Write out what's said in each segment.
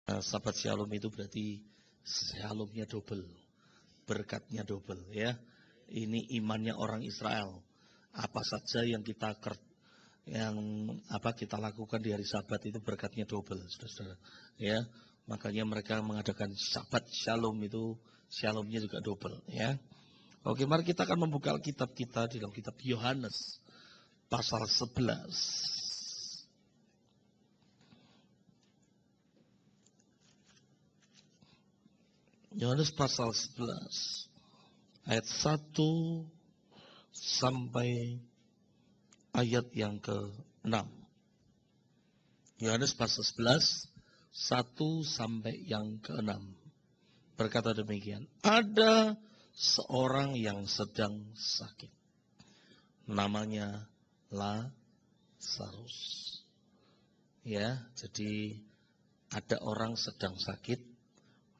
Sahabat shalom itu berarti shalomnya double, berkatnya double ya. Ini imannya orang Israel. Apa saja yang kita lakukan di hari Sabat itu berkatnya double, saudara-saudara. Ya, makanya mereka mengadakan Sabat Shalom itu shalomnya juga double ya. Oke, mari kita akan membuka kitab kita di dalam kitab Yohanes pasal 11. Yohanes pasal 11 ayat 1 sampai ayat yang ke-6. Yohanes pasal 11 1 sampai yang ke-6 berkata demikian. Ada seorang yang sedang sakit, namanya Lazarus. Ya, jadi ada orang sedang sakit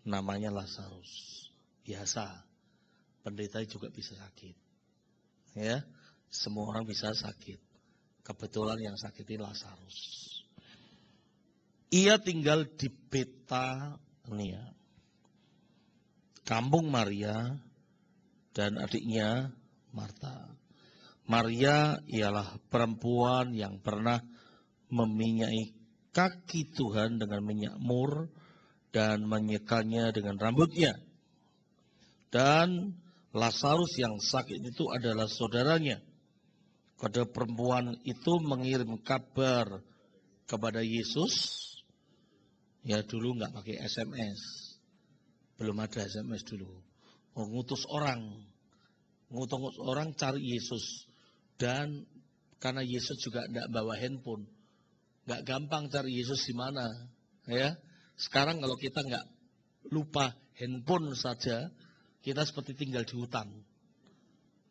namanya Lazarus. Biasa, pendeta juga bisa sakit. Ya, semua orang bisa sakit. Kebetulan yang sakit ini Lazarus. Ia tinggal di Betania, kampung Maria dan adiknya Marta. Maria ialah perempuan yang pernah meminyaki kaki Tuhan dengan minyak mur dan menyekalnya dengan rambutnya. Dan Lazarus yang sakit itu adalah saudaranya. Pada perempuan itu mengirim kabar kepada Yesus. Ya dulu nggak pakai SMS. Belum ada SMS dulu. Ngutus orang cari Yesus. Dan karena Yesus juga tidak bawa handphone. Nggak gampang cari Yesus di mana. Ya. Sekarang kalau kita nggak lupa handphone saja, kita seperti tinggal di hutan.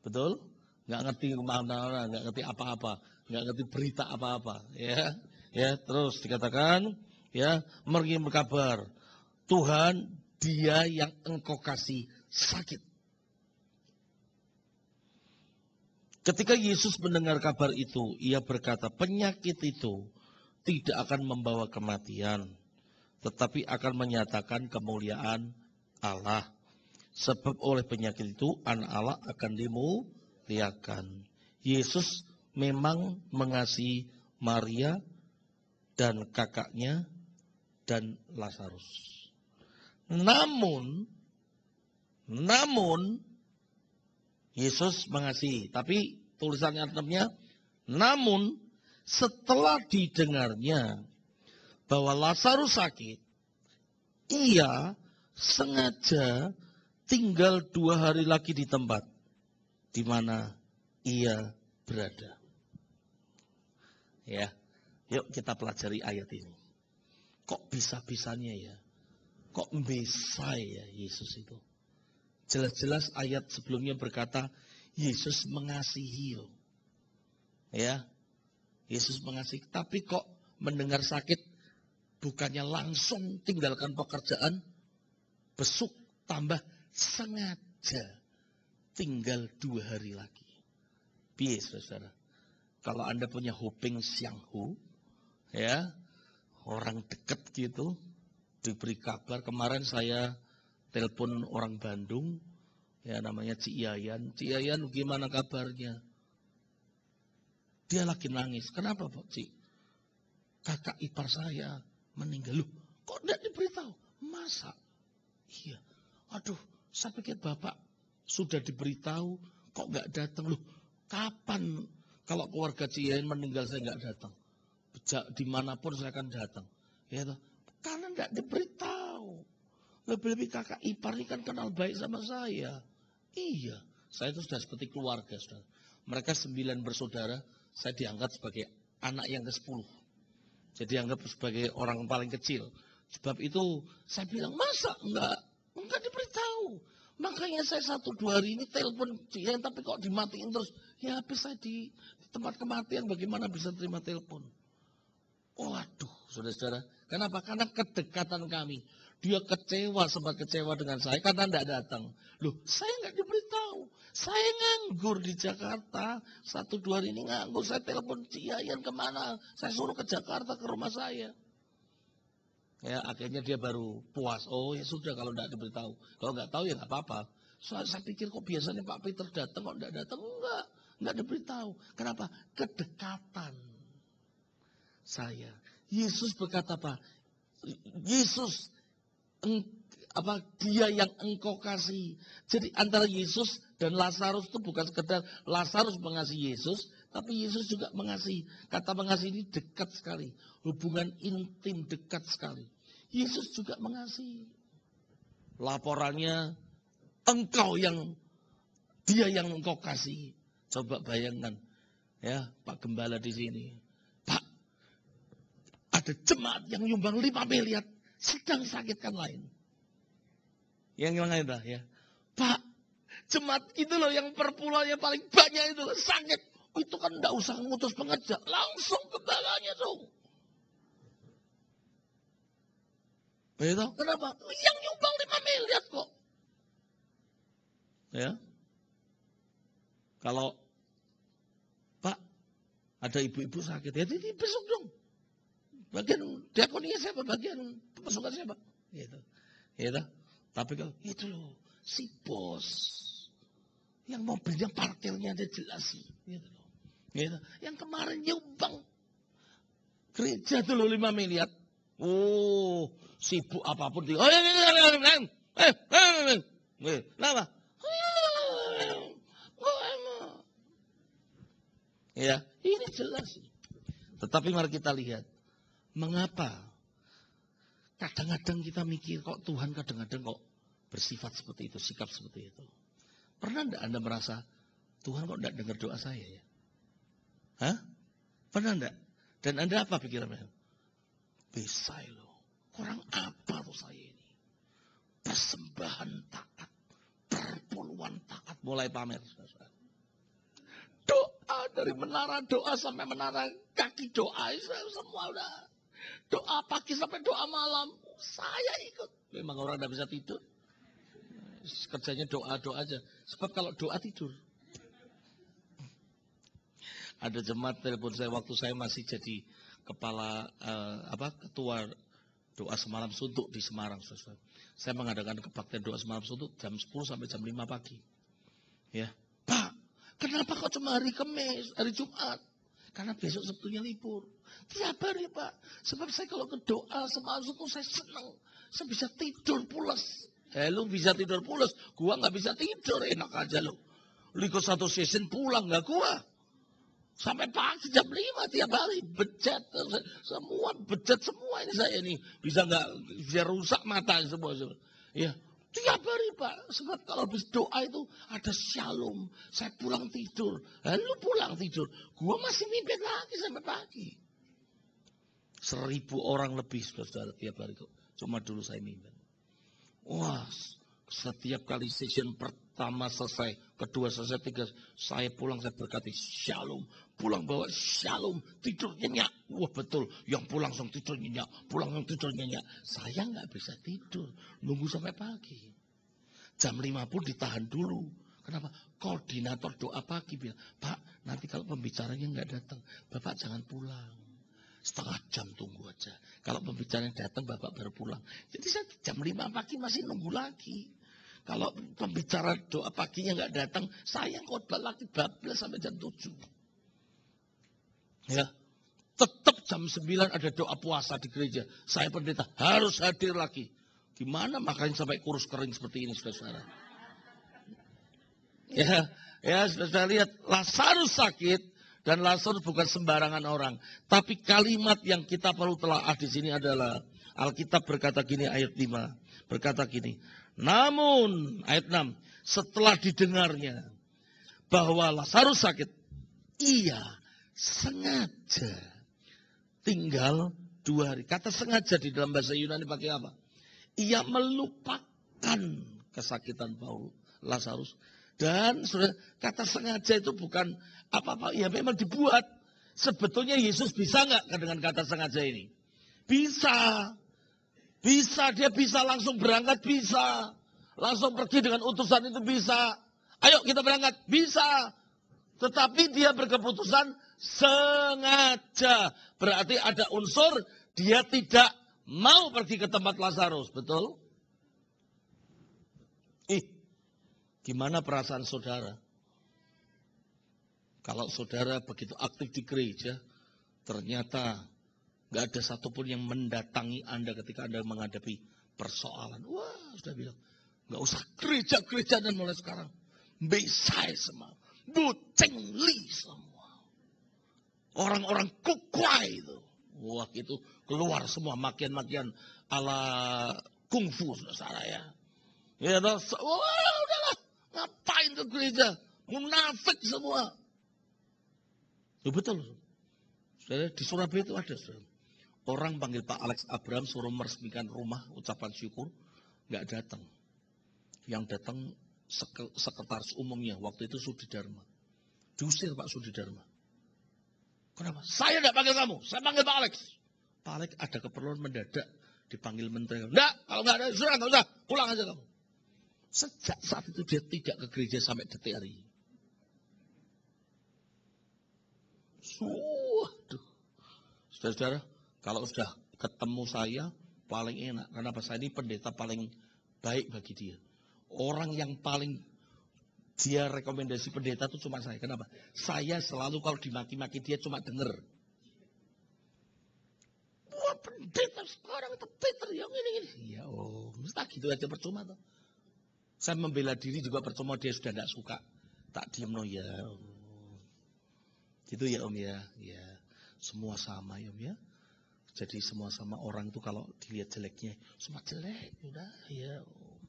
Betul? Nggak ngerti kemana-mana, nggak ngerti apa-apa, nggak ngerti berita apa-apa. Ya, terus dikatakan, ya, mengirim kabar, Tuhan, dia yang engkau kasih sakit. Ketika Yesus mendengar kabar itu, ia berkata, penyakit itu tidak akan membawa kematian, tetapi akan menyatakan kemuliaan Allah. Sebab oleh penyakit itu anak Allah akan dimuliakan. Yesus memang mengasihi Maria dan kakaknya dan Lazarus. Namun Yesus mengasihi, tapi tulisannya artinya, namun setelah didengarnya bahwa Lazarus sakit, ia sengaja tinggal 2 hari lagi di tempat di mana ia berada. Ya, yuk kita pelajari ayat ini. Kok bisa-bisanya ya? Kok bisa ya Yesus itu? Jelas-jelas ayat sebelumnya berkata Yesus mengasihi. Ya, Yesus mengasihi. Tapi kok mendengar sakit bukannya langsung tinggalkan pekerjaan, besuk tambah sengaja tinggal 2 hari lagi. Piye saudara? Kalau Anda punya Huping Sianghu, ya, orang dekat gitu, diberi kabar. Kemarin saya telepon orang Bandung, ya namanya Cik Yayan. Cik Yayan gimana kabarnya? Dia lagi nangis. Kenapa Pak Cik? Kakak ipar saya meninggal. Loh, kok enggak diberitahu? Masa? Iya. Aduh, saya pikir Bapak sudah diberitahu, kok enggak datang? Loh, kapan kalau keluarga Cian meninggal saya enggak datang? Dimanapun saya akan datang. Ya, karena enggak diberitahu. Lebih-lebih kakak ipar ini kan kenal baik sama saya. Iya, saya itu sudah seperti keluarga. Saudara. Mereka 9 bersaudara, saya diangkat sebagai anak yang ke-10. Jadi dianggap sebagai orang paling kecil. Sebab itu saya bilang, masa enggak diberitahu. Makanya saya 1-2 hari ini telepon dia, tapi kok dimatiin terus. Ya habis saya di tempat kematian, bagaimana bisa terima telepon. Waduh, saudara-saudara. Kenapa? Karena kedekatan kami. Dia sempat kecewa dengan saya karena tidak datang. Loh, saya nggak diberitahu. Saya nganggur di Jakarta. 1-2 hari ini nganggur. Saya telepon Ciayan kemana. Saya suruh ke Jakarta ke rumah saya. Ya, akhirnya dia baru puas. Oh ya sudah kalau tidak diberitahu. Kalau nggak tahu ya nggak apa-apa. Saya pikir kok biasanya Pak Peter datang kok tidak datang. Enggak diberitahu. Kenapa? Kedekatan saya. Yesus berkata apa? Yesus dia yang engkau kasih. Jadi antara Yesus dan Lazarus itu bukan sekedar Lazarus mengasihi Yesus, tapi Yesus juga mengasihi. Kata mengasihi ini dekat sekali. Hubungan intim dekat sekali. Yesus juga mengasihi. Laporannya dia yang engkau kasih. Coba bayangkan ya Pak Gembala di sini. Pak, ada jemaat yang nyumbang 5 miliar sedang sakitkan lain. Yang lain dah ya. Pak, jemaat itu loh yang perpulauannya paling banyak itu sakit. Itu kan enggak usah ngutus pengerja, langsung gembalanya dong. Begitu? Kenapa? Yang nyumbang 5 miliar kok. Ya. Kalau Pak, ada ibu-ibu sakit, ya jadi besok dong. Bagian diakonia siapa? Bagian pasukan siapa? Gitu. Gitu. Tapi kalau itu loh, si bos yang mobilnya parkirnya ada jelas gitu loh. Gitu. Yang kemarin nyumbang gereja tuh loh 5 miliar. Oh, sibuk apapun dia. Kenapa? Ya, ini jelas. Tetapi mari kita lihat, mengapa kadang-kadang kita mikir kok Tuhan kadang-kadang kok bersifat seperti itu, sikap seperti itu. Pernah enggak Anda merasa Tuhan kok enggak dengar doa saya ya? Hah? Pernah enggak? Dan Anda apa pikirannya? Besai loh. Kurang apa tuh saya ini? Persembahan taat, perpuluhan taat, mulai pamer. Doa dari menara doa sampai menara kaki doa, semua udah. Doa pagi sampai doa malam, saya ikut. Memang orang tidak bisa tidur. Kerjanya doa-doa aja. Sebab kalau doa tidur. Ada jemaat telepon saya waktu saya masih jadi kepala ketua doa semalam suntuk di Semarang. Saya mengadakan kebaktian doa semalam suntuk jam 10 sampai jam 5 pagi. Ya, Pak, kenapa kok cuma hari Kamis, hari Jumat? Karena besok Sabtunya libur. Tiap hari Pak. Sebab saya kalau ke doa semalam suntuk saya senang. Saya bisa tidur pulas. Lu bisa tidur pulas. Gua gak bisa tidur. Enak aja lu. Ikut satu season pulang gak gua. Sampai pagi jam 5 tiap hari. Bejat. Semua ini saya ini. Bisa rusak mata semua. Ya. Tiap hari Pak. Sebab kalau habis doa itu ada shalom. Saya pulang tidur. Lalu pulang tidur. Gua masih mimpi lagi sampai pagi. 1.000 orang lebih saudara tiap hari. Cuma dulu saya mimpi. Wah, setiap kali session pertama selesai, kedua selesai, tiga, saya pulang saya berkati shalom. Pulang bawa shalom, tidur nyenyak. Wah betul, yang pulang langsung tidur nyenyak. Pulang yang tidur nyenyak. Saya nggak bisa tidur, nunggu sampai pagi. Jam 5 pun ditahan dulu. Kenapa? Koordinator doa pagi bilang, Pak, nanti kalau pembicaranya nggak datang, Bapak jangan pulang. Setengah jam tunggu aja. Kalau pembicaranya datang, Bapak baru pulang. Jadi saya jam 5 pagi masih nunggu lagi. Kalau pembicara doa paginya nggak datang, saya khotbah lagi bablas sampai jam 7. Ya, tetap jam 9 ada doa puasa di gereja. Saya pendeta harus hadir lagi. Gimana makanya sampai kurus kering seperti ini, saudara? Ya, saudara lihat, Lazarus sakit. Dan Lazarus bukan sembarangan orang. Tapi kalimat yang kita perlu telaah di sini adalah Alkitab berkata gini ayat 5. Berkata gini. Namun ayat 6. Setelah didengarnya bahwa Lazarus sakit. Ia sengaja tinggal 2 hari. Kata sengaja di dalam bahasa Yunani pakai apa? Ia melupakan kesakitan Lazarus. Dan kata sengaja itu bukan apa-apa. Ya memang dibuat. Sebetulnya Yesus bisa nggak dengan kata sengaja ini? Bisa. Bisa. Dia bisa langsung berangkat. Bisa. Langsung pergi dengan utusan itu bisa. Ayo kita berangkat. Bisa. Tetapi dia berkeputusan sengaja. Berarti ada unsur dia tidak mau pergi ke tempat Lazarus, betul? Gimana perasaan saudara? Kalau saudara begitu aktif di gereja, ternyata nggak ada satupun yang mendatangi Anda ketika Anda menghadapi persoalan. Wah, sudah bilang, nggak usah gereja-gereja dan mulai sekarang. Besai semua, buceng li semua. Orang-orang kukwai itu. Wah, itu keluar semua makian-makian ala kungfu saudara ya. Ya, wah, udahlah, ngapain ke gereja? Munafik semua. Ya, betul. Saudara, di Surabaya itu ada, saudara. Orang panggil Pak Alex Abraham suruh meresmikan rumah ucapan syukur, nggak datang. Yang datang sekretaris umumnya waktu itu Sudi Dharma. Diusir Pak Sudi Dharma. Kenapa? Saya tidak panggil kamu, saya panggil Pak Alex. Pak Alex ada keperluan mendadak dipanggil menteri. Enggak, kalau nggak ada, sudah nggak usah, pulang aja kamu. Sejak saat itu dia tidak ke gereja sampai detik hari ini. Waduh. Saudara-saudara, kalau sudah ketemu saya, paling enak. Kenapa? Saya ini pendeta paling baik bagi dia. Orang yang paling dia rekomendasi pendeta itu cuma saya. Kenapa? Saya selalu kalau dimaki-maki dia cuma denger. Wah, pendeta sekarang itu Peter yang ini. Ya mesti gitu aja percuma tuh. Saya membela diri juga percuma, dia sudah tidak suka. Tak diem no ya. Gitu ya Om ya. Ya, semua sama ya Om ya. Jadi semua sama orang tuh kalau dilihat jeleknya, semua jelek. Udah ya Om.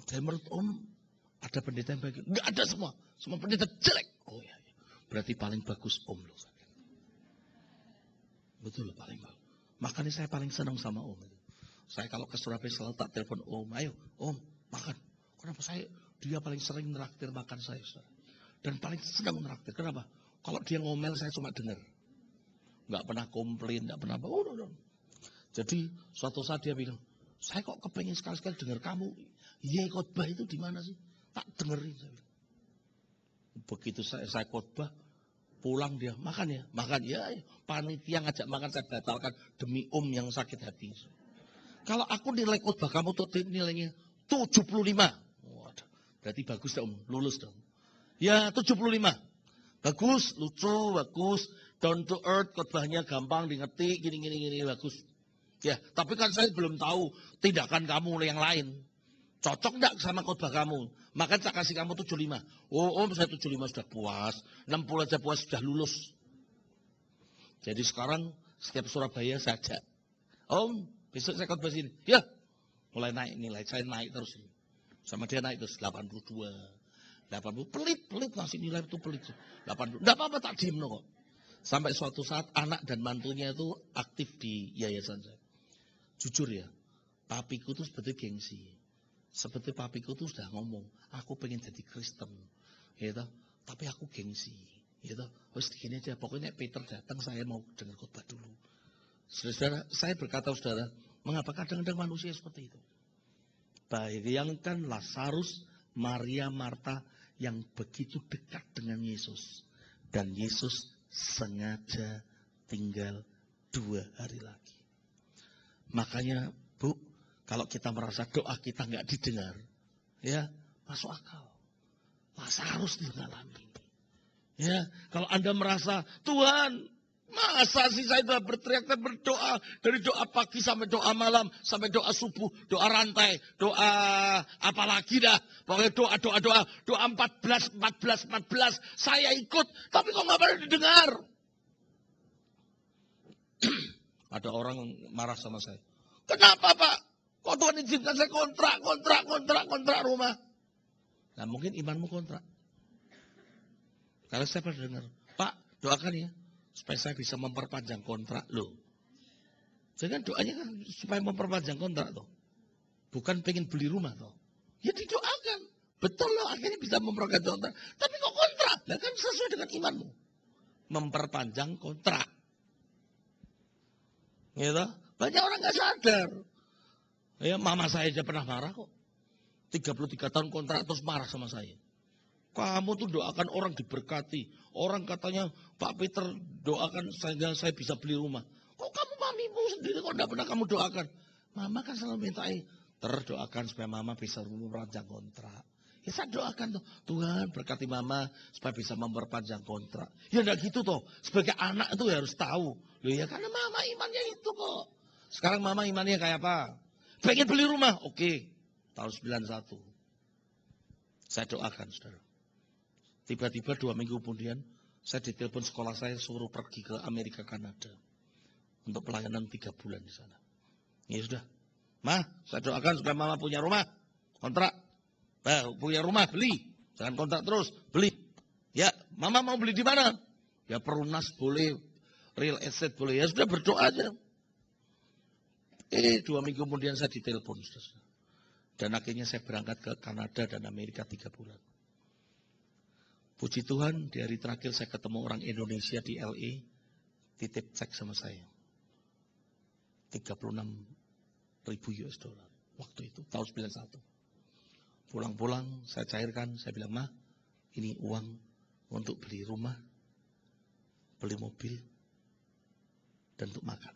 Saya menurut Om ada pendeta yang baik. Enggak ada semua. Semua pendeta jelek. Oh ya. Berarti paling bagus Om loh. Betul loh paling bagus. Makanya saya paling senang sama Om. Saya kalau ke Surabaya selalu tak telepon Om. Ayo Om makan. Kenapa dia paling sering neraktir makan saya. Dan paling senang neraktir. Kenapa? Kalau dia ngomel saya cuma dengar. Nggak pernah komplain, nggak pernah apa. Jadi suatu saat dia bilang, saya kok kepengen sekali-sekali dengar kamu. Iya khotbah itu di mana sih? Tak dengerin. Saya bilang. Begitu saya khotbah, pulang dia makan ya. Makan ya. Panitia ngajak makan saya batalkan demi Om yang sakit hati. Kalau aku nilai khotbah kamu tuh nilainya 75. Waduh, berarti bagus dong, lulus dong. Ya 75. Bagus, lucu, bagus. Down to earth, khotbahnya gampang dimengerti, gini, bagus. Ya, tapi kan saya belum tahu tindakan kamu yang lain. Cocok enggak sama khotbah kamu? Maka saya kasih kamu 75. Oh Om, saya 75 sudah puas. 60 aja puas, sudah lulus. Jadi sekarang setiap Surabaya saya ajak. Om, besok saya khotbah sini. Ya, mulai naik nilai, saya naik terus. Sama dia naik terus 82. 80 pelit ngasih nilai itu pelit. 80. Enggak apa-apa tak diem kok. Sampai suatu saat anak dan mantunya itu aktif di yayasan saya. Jujur ya, papiku tuh seperti gengsi. Seperti papiku tuh sudah ngomong, aku pengen jadi Kristen. Gitu. Tapi aku gengsi. Gitu. Wes gini aja, pokoknya Peter datang saya mau dengar khotbah dulu. Saudara, saya berkata saudara, mengapa kadang-kadang manusia seperti itu? Bayangkan Lazarus, Maria, Marta yang begitu dekat dengan Yesus. Dan Yesus sengaja tinggal 2 hari lagi. Makanya Bu, kalau kita merasa doa kita nggak didengar, ya masuk akal. Lazarus mengalami. Ya, kalau Anda merasa Tuhan, masa sih saya sudah berteriak dan berdoa dari doa pagi sampai doa malam, sampai doa subuh, doa rantai, doa apalagi dah, pokoknya doa 14, saya ikut, tapi kok nggak pernah didengar. Ada orang marah sama saya. Kenapa Pak? Kok Tuhan izinkan saya kontrak rumah? Nah mungkin imanmu kontrak. Kalau saya pernah dengar, Pak doakan ya, supaya saya bisa memperpanjang kontrak loh. Jadi kan doanya kan supaya memperpanjang kontrak loh. Bukan pengen beli rumah loh. Ya didoakan. Betul loh, akhirnya bisa memperpanjang kontrak. Tapi kok kontrak? Nah kan sesuai dengan imanmu. Memperpanjang kontrak. Gitu. Banyak orang gak sadar. Ya mama saya aja pernah marah kok. 33 tahun kontrak terus marah sama saya. Kamu tuh doakan orang diberkati. Orang katanya Pak Peter doakan sehingga saya bisa beli rumah. Kok kamu suamimu sendiri kok enggak pernah kamu doakan. Mama kan selalu minta, terdoakan supaya mama bisa memperpanjang kontrak. Ya saya doakan tuh, Tuhan berkati mama supaya bisa memperpanjang kontrak. Ya enggak gitu toh, sebagai anak itu harus tahu. Loh ya karena mama imannya itu kok. Sekarang mama imannya kayak apa? Pengen beli rumah, oke. Tahun 91. Saya doakan, saudara. Tiba-tiba 2 minggu kemudian, saya ditelepon sekolah saya suruh pergi ke Amerika, Kanada. Untuk pelayanan 3 bulan di sana. Ya sudah. Ma, saya doakan supaya mama punya rumah. Kontrak. Punya rumah, beli. Jangan kontrak terus, beli. Ya, mama mau beli di mana? Ya perunas boleh, real estate boleh. Ya sudah berdoa aja. 2 minggu kemudian saya ditelepon. Dan akhirnya saya berangkat ke Kanada dan Amerika 3 bulan. Puji Tuhan, di hari terakhir saya ketemu orang Indonesia di LA. Titip cek sama saya. 36.000 US dollar. Waktu itu, tahun 91. Pulang-pulang, saya cairkan. Saya bilang, Ma, ini uang untuk beli rumah, beli mobil, dan untuk makan.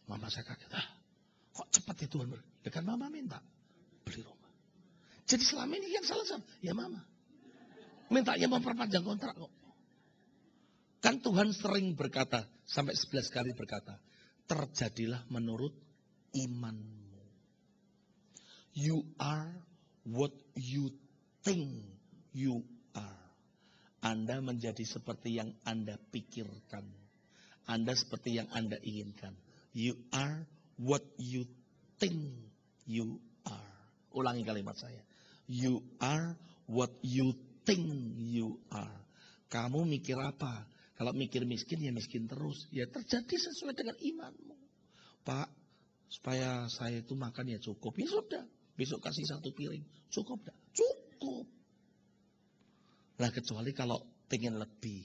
Mama saya kaget. Kok cepat ya Tuhan? Ya kan mama minta beli rumah. Jadi selama ini yang salah sama, ya mama. Mintanya memperpanjang kontrak kok. Kan Tuhan sering berkata, sampai 11 kali berkata, terjadilah menurut imanmu. You are what you think you are. Anda menjadi seperti yang Anda pikirkan. Anda seperti yang Anda inginkan. You are what you think you are. Ulangi kalimat saya. You are what you think you are. Kamu mikir apa? Kalau mikir miskin ya miskin terus. Ya terjadi sesuai dengan imanmu. Pak, supaya saya itu makan ya cukup. Ya sudah. Besok kasih 1 piring. Cukup enggak? Cukup. Nah kecuali kalau pengen lebih.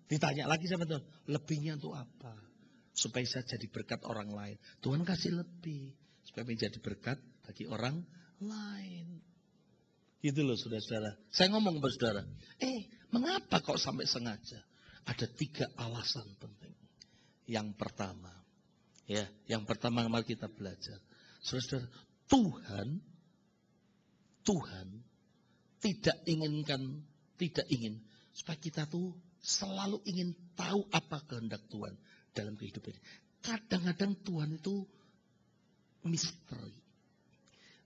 Ditanya lagi sama Tuhan. Lebihnya untuk apa? Supaya saya jadi berkat orang lain. Tuhan kasih lebih. Supaya menjadi berkat bagi orang lain. Gitu loh saudara-saudara. Saya ngomong kepada saudara. Mengapa kok sampai sengaja? Ada 3 alasan penting. Yang pertama. Yang pertama mari kita belajar. Saudara-saudara. Tuhan tidak ingin supaya kita tuh selalu ingin tahu apa kehendak Tuhan dalam kehidupan ini. Kadang-kadang Tuhan itu misteri.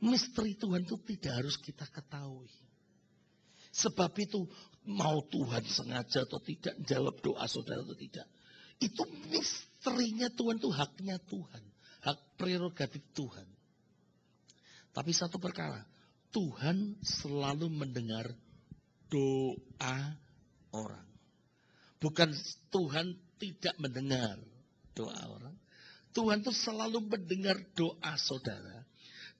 Misteri Tuhan itu tidak harus kita ketahui. Sebab itu mau Tuhan sengaja atau tidak jawab doa saudara atau tidak. Itu misterinya Tuhan itu haknya Tuhan. Hak prerogatif Tuhan. Tapi satu perkara. Tuhan selalu mendengar doa orang. Bukan Tuhan tidak mendengar doa orang. Tuhan itu selalu mendengar doa saudara.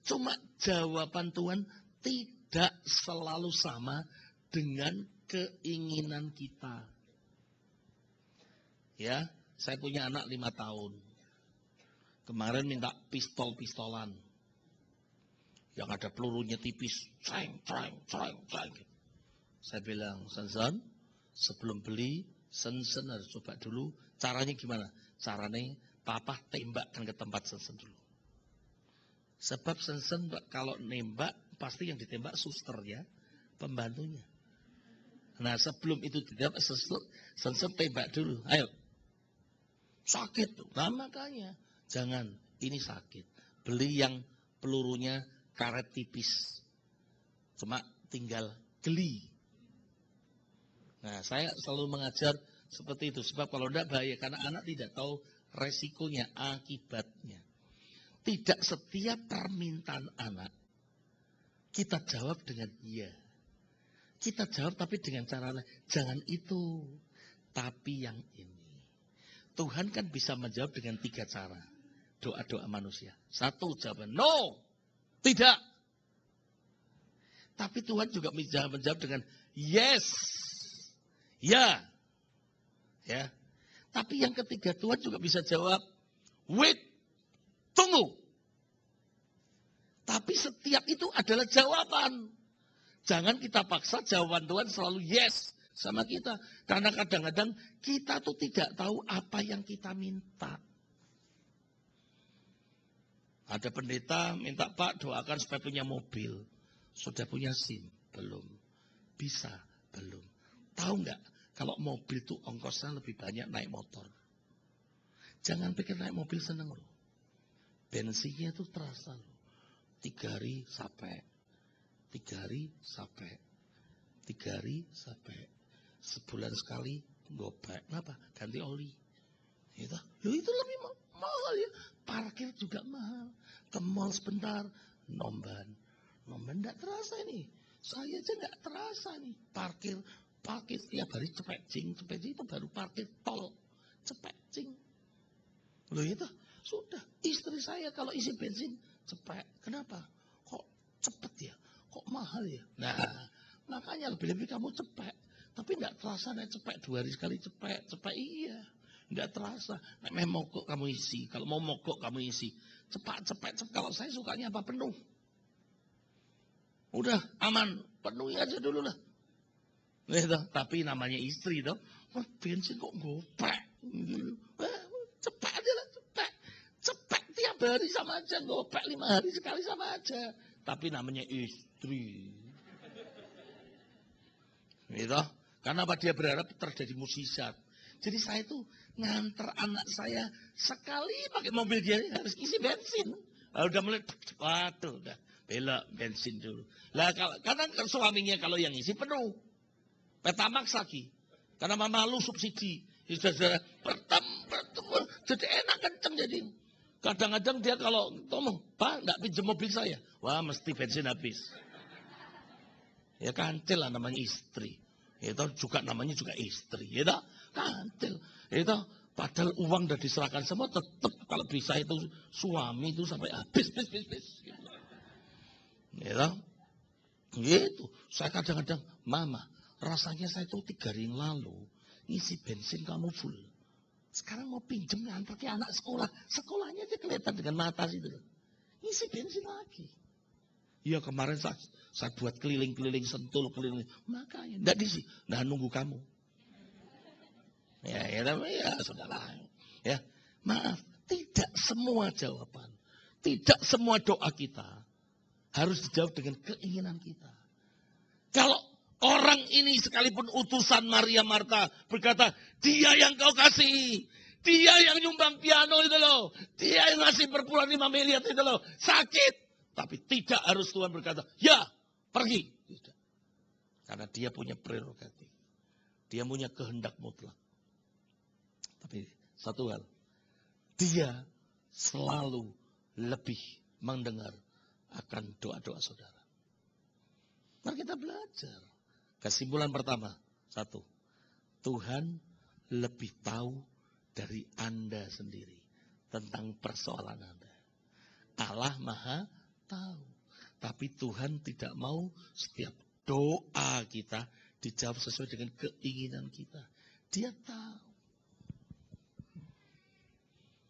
Cuma jawaban Tuhan tidak selalu sama dengan keinginan kita. Ya, saya punya anak 5 tahun. Kemarin minta pistol-pistolan. Yang ada pelurunya tipis. Saya bilang, Sensen, sebelum beli, Sensen harus coba dulu. Caranya gimana? Caranya papa tembakkan ke tempat Sensen dulu. Sebab Sensen kalau nembak, pasti yang ditembak suster ya, pembantunya. Nah sebelum itu ditembak, Sensen tembak dulu. Ayo. Sakit tuh. Nah makanya, jangan, ini sakit. Beli yang pelurunya karet tipis. Cuma tinggal geli. Nah, saya selalu mengajar seperti itu. Sebab kalau tidak bahaya. Karena anak tidak tahu resikonya, akibatnya. Tidak setiap permintaan anak kita jawab dengan iya. Kita jawab tapi dengan cara lain. Jangan itu. Tapi yang ini. Tuhan kan bisa menjawab dengan 3 cara. Doa-doa manusia. 1 jawaban, no. Tidak. Tapi Tuhan juga bisa menjawab dengan yes. Ya. Ya. Tapi yang ketiga Tuhan juga bisa jawab wait. Tunggu. Tapi setiap itu adalah jawaban. Jangan kita paksa jawaban Tuhan selalu yes sama kita. Karena kadang-kadang kita tuh tidak tahu apa yang kita minta. Ada pendeta minta, Pak doakan supaya punya mobil. Sudah punya SIM? Belum. Bisa? Belum. Tahu nggak? Kalau mobil itu ongkosnya lebih banyak naik motor. Jangan pikir naik mobil seneng loh. Bensinnya itu terasa loh. 3 hari sampai. 3 hari sampai. 3 hari sampai. Sebulan sekali gopek. Kenapa? Ganti oli. Itu lebih mahal ya. Parkir juga mahal. Ke mall sebentar. Nomban enggak terasa ini. Saya aja enggak terasa nih. Parkir setiap hari cepet cing itu baru parkir tol. Cepet cing. Loh itu sudah. Istri saya kalau isi bensin cepet. Kenapa? Kok cepet ya? Kok mahal ya? Nah, makanya lebih-lebih kamu cepet. Tapi enggak terasa naik cepet 2 hari sekali cepet iya. Enggak terasa. Nah, memang mogok kamu isi. Kalau mau mogok kamu isi. Cepet. Kalau saya sukanya apa? Penuh. Udah aman. Penuhi aja dulu lah. Gitu. Tapi namanya istri tuh. Bensin kok gopek. Cepet aja lah. Cepet tiap hari sama aja. Gopek 5 hari sekali sama aja. Tapi namanya istri. Gitu. Karena apa? Dia berharap terjadi mukjizat. Jadi saya tuh nganter anak saya sekali pakai mobil dia harus isi bensin. Udah mulai, waduh, udah belok bensin dulu. Lah karena suaminya kalau yang isi penuh, Petamax lagi. Karena mama lu subsidi, saudara bertemu, jadi enak kenceng jadi. Kadang-kadang dia kalau ngomong, Pak, nggak pinjam mobil saya, wah mesti bensin habis. Ya kantil lah namanya istri. Itu juga namanya juga istri, ya tak? Kantil. Itu padahal uang udah diserahkan semua, tetap kalau bisa itu suami itu sampai habis. Gitu. Ya, gitu. Saya kadang-kadang, Mama, rasanya saya itu 3 hari yang lalu ngisi bensin kamu full. Sekarang mau pinjem ngantar ke anak sekolah. Sekolahnya aja kelihatan dengan mata situ. Ngisi bensin lagi. Iya kemarin saya buat keliling-keliling Sentul, keliling. Makanya enggak diisi, nah nunggu kamu. Ya sudahlah. Ya, maaf, tidak semua jawaban, tidak semua doa kita harus dijawab dengan keinginan kita. Kalau orang ini sekalipun utusan Maria Marta berkata, dia yang kau kasih, dia yang nyumbang piano itu loh, dia yang ngasih perpuluhan 5 miliar itu loh, sakit. Tapi tidak harus Tuhan berkata, ya pergi. Tidak. Karena dia punya prerogatif. Dia punya kehendak mutlak. Tapi satu hal, dia selalu lebih mendengar akan doa-doa saudara. Mari kita belajar. Kesimpulan pertama, 1. Tuhan lebih tahu dari Anda sendiri tentang persoalan Anda. Allah Maha tahu. Tapi Tuhan tidak mau setiap doa kita dijawab sesuai dengan keinginan kita. Dia tahu.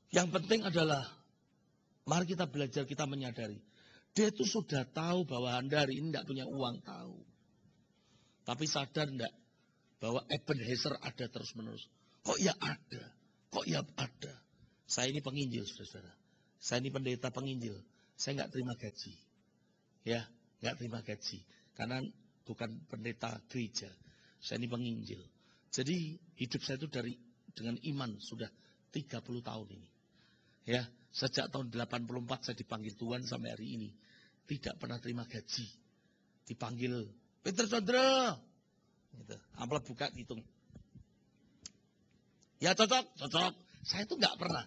Yang penting adalah, mari kita belajar, kita menyadari. Dia itu sudah tahu bahwa Anda hari ini tidak punya uang, tahu. Tapi sadar enggak bahwa Ebenezer ada terus menerus. Kok ya ada? Kok ya ada? Saya ini penginjil, saudara. Saya ini pendeta penginjil. Saya enggak terima gaji. Ya, enggak terima gaji. Karena bukan pendeta gereja. Saya ini penginjil. Jadi hidup saya itu dengan iman sudah 30 tahun ini. Ya, sejak tahun 84 saya dipanggil Tuhan sampai hari ini. Tidak pernah terima gaji. Dipanggil, Peter Saudara. Gitu. Amplop buka, hitung. Ya cocok. Saya itu enggak pernah.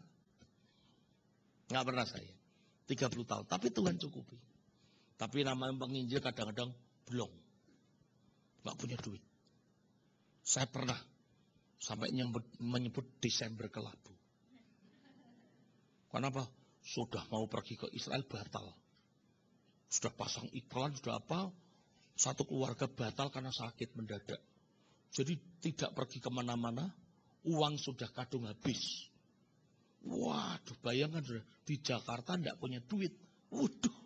Enggak pernah saya. 30 tahun. Tapi Tuhan cukupi. Tapi namanya penginjil kadang-kadang belum. Enggak punya duit. Saya pernah sampai menyebut Desember kelabu. Kenapa? Sudah mau pergi ke Israel batal. Sudah pasang iklan, sudah apa? Satu keluarga batal karena sakit mendadak. Jadi tidak pergi kemana-mana. Uang sudah kadung habis. Waduh, bayangkan di Jakarta tidak punya duit. Waduh,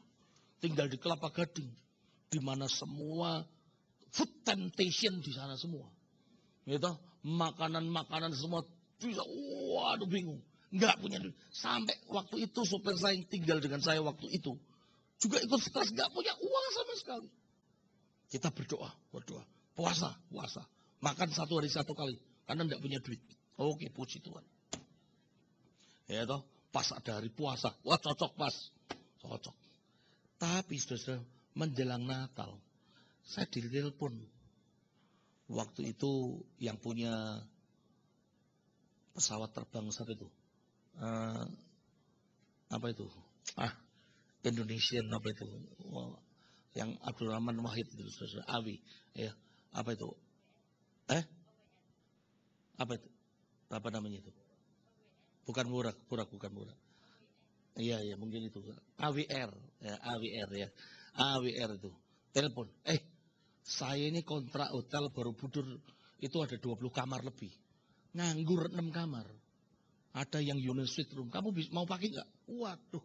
tinggal di Kelapa Gading. Di mana semua food temptation di sana semua. Gitu, makanan-makanan semua bisa, waduh bingung. nggak punya duit. Sampai waktu itu supir saya yang tinggal dengan saya waktu itu juga ikut stres, nggak punya uang sama sekali. Kita berdoa, puasa, makan 1 hari 1 kali karena nggak punya duit. Oke, puji Tuhan. Ya toh, pas ada hari puasa, wah cocok pas, cocok. Tapi saudara, menjelang Natal, saya ditelepon. Waktu itu yang punya pesawat terbang siapa itu? Apa itu? Indonesian apa itu? Yang Abdurrahman Wahid itu, saudara, Awi. Ya, apa itu? Apa itu? Apa namanya itu? Bukan murah. Iya, mungkin itu. AWR, ya, AWR ya. AWR itu. Telepon. Saya ini kontrak hotel Borobudur itu ada 20 kamar lebih. Nganggur 6 kamar. Ada yang unit suite room. Kamu mau pakai nggak? Waduh.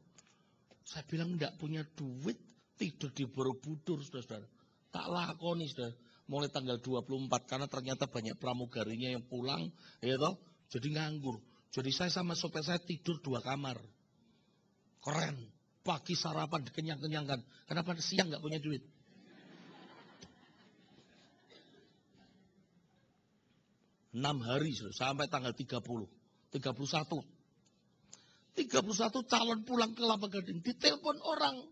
Saya bilang nggak punya duit, tidur di Borobudur, saudara. Tak lakoni, saudara. Mulai tanggal 24 karena ternyata banyak pramugarinya yang pulang, ya toh. Jadi nganggur. Jadi saya sama sopir saya tidur 2 kamar. Keren. Pagi sarapan dikenyang-kenyangkan. Kenapa siang nggak punya duit? Enam hari sampai tanggal 30. 31 calon pulang ke Kelapa Gading. Ditelepon orang.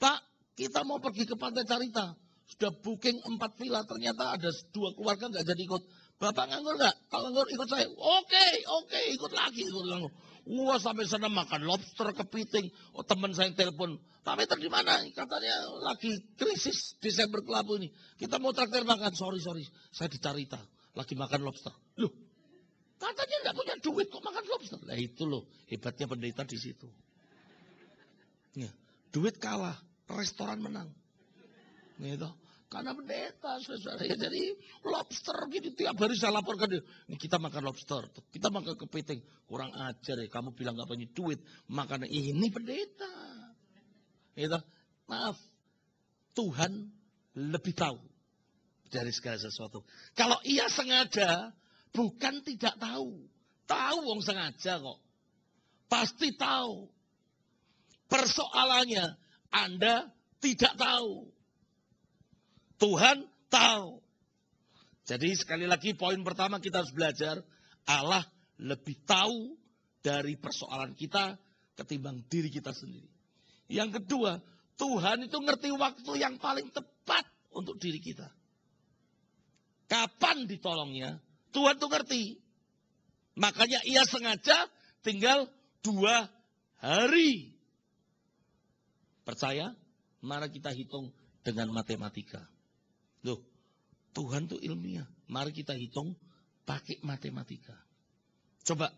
Pak, kita mau pergi ke Pantai Carita. Sudah booking 4 villa. Ternyata ada 2 keluarga nggak jadi ikut. Bapak nganggur nggak? Kalau nganggur ikut saya. Oke, ikut lagi. Wah, sampai sana makan lobster kepiting. Oh, teman saya yang telepon. Pak Peter di mana? Katanya lagi krisis Desember kelabu ini. Kita mau traktir makan. Sorry. Saya di Carita. Lagi makan lobster. Loh, katanya nggak punya duit kok makan lobster. Nah itu loh, hebatnya pendeta di situ. Ya, duit kalah, restoran menang. Gitu. Karena pendeta, saudara. Ya, jadi lobster gitu tiap hari saya laporkan dia. Kita makan lobster, kita makan kepiting. Kurang ajar ya, kamu bilang nggak punya duit. Makan ini pendeta. Gitu. Maaf, Tuhan lebih tahu dari segala sesuatu. Kalau ia sengaja, bukan tidak tahu. Tahu wong sengaja kok. Pasti tahu. Persoalannya, Anda tidak tahu. Tuhan tahu. Jadi sekali lagi poin pertama kita harus belajar. Allah lebih tahu dari persoalan kita ketimbang diri kita sendiri. Yang kedua, Tuhan itu ngerti waktu yang paling tepat untuk diri kita. Kapan ditolongnya? Tuhan tuh ngerti. Makanya ia sengaja tinggal 2 hari. Percaya? Mari kita hitung dengan matematika. Loh, Tuhan tuh ilmiah. Mari kita hitung pakai matematika. Coba,